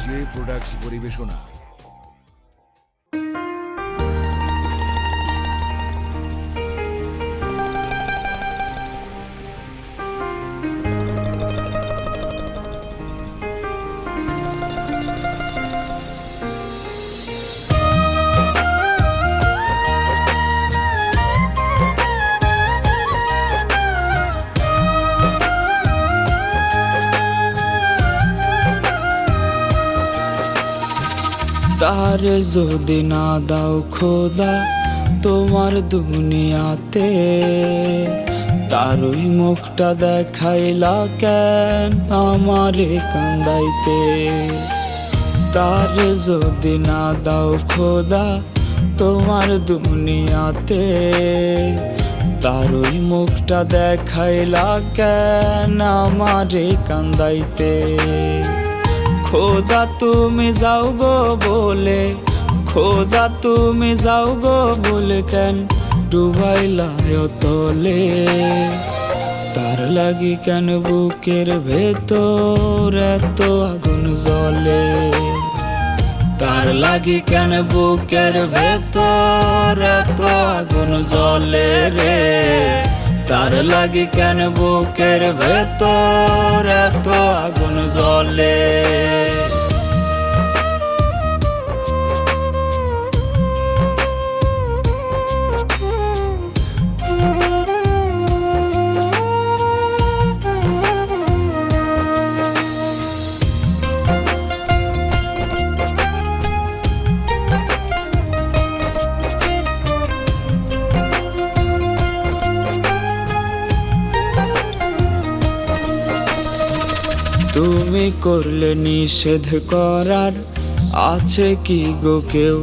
J products পরিবেশনা। তারে যদি না দাও খোদা তোমার দুনিয়াতে, তারই মুখটা দেখাইলা কেন আমারে কান্দাইতে। তারে যদি না দাও খোদা তোমার দুনিয়াতে, তারই মুখটা দেখাইলা কেন আমারে কান্দাইতে। খোদা তুমি যাও গো বলে, খোদা তুমি যাও গো বলে কেন ডুবাইলা তলে। তার লাগি কেন বুকের ভেতর এত আগুন জ্বলে। তার লাগি কেন বুকের ভেতর এত আগুন জ্বলে রে। তার লাগি কেন বুকের ভেতর এত আগুন জ্বলে। তুমি করলে নিষেধ করার আছে কি গো কেউ।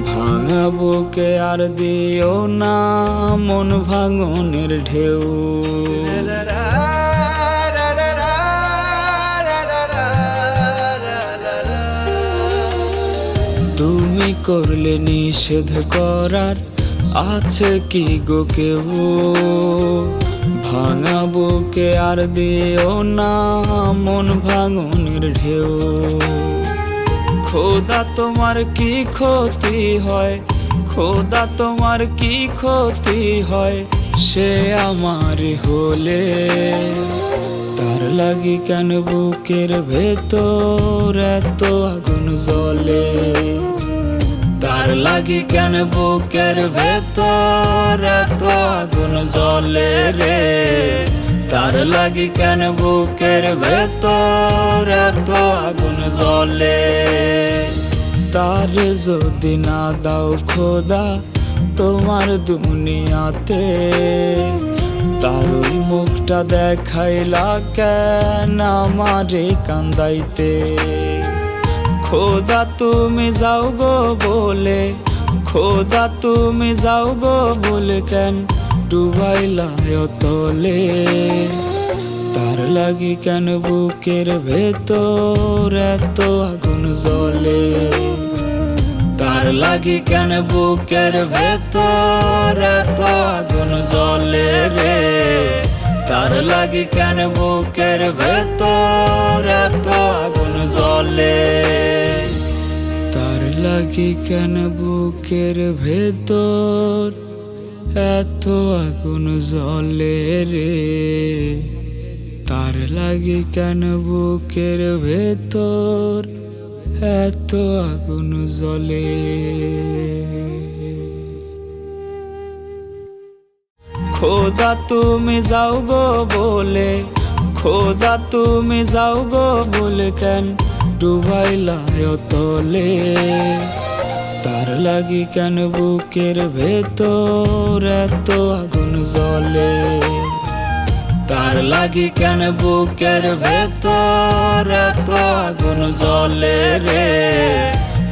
ভাঙা বুকে আর দিও না মন ভাঙনের ঢেউ। তুমি করলে নিষেধ করার আছে কি গো কেউ। ভাঙা বুকে আর দিও না মন ভাঙনের ঢেউ। খোদা তোমার কি ক্ষতি হয়, খোদা তোমার কি ক্ষতি হয় সে আমার হলে। তার লাগি কেন বুকের ভেতর এত আগুন জ্বলে। তার লাগি কেন বুকের ভেতর এত আগুন জ্বলে রে। তার লাগি কেন বুকের ভেতর এত আগুন জ্বলে। তারে যদি না দাও খোদা তোমার দুনিয়াতে, তারই মুখটা দেখাইলা কেন আমারে কান্দাইতে। খোদা তুমি যাও গো বলে, খোদা তুমি যাও গো বলে কেন ডুবাইলা তলে। তার লাগি কেন বুকের ভেতর এত আগুন জ্বলে। তার লাগি কেন বুকের ভেতর এত আগুন জ্বলে রে। তার লাগি কেন বুকের ভেতর এত আগুন জ্বলে। তার লাগি কেন বুকের ভেতর এত আগুন জ্বলে রে। তার লাগি কেন বুকের ভেতর এত আগুন জ্বলে। খোদা তুমি যাও গো বলে, খোদা তুমি যাও গো বলে কেন ডুবাইলা তলে। তার লাগি কেন বুকের ভেতর এত আগুন জ্বলে। তার লাগি কেন বুকের ভেতর এত আগুন জ্বলে রে।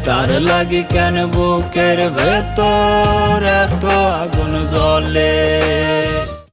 তার লাগি কেন বুকের ভেতর এত আগুন জ্বলে।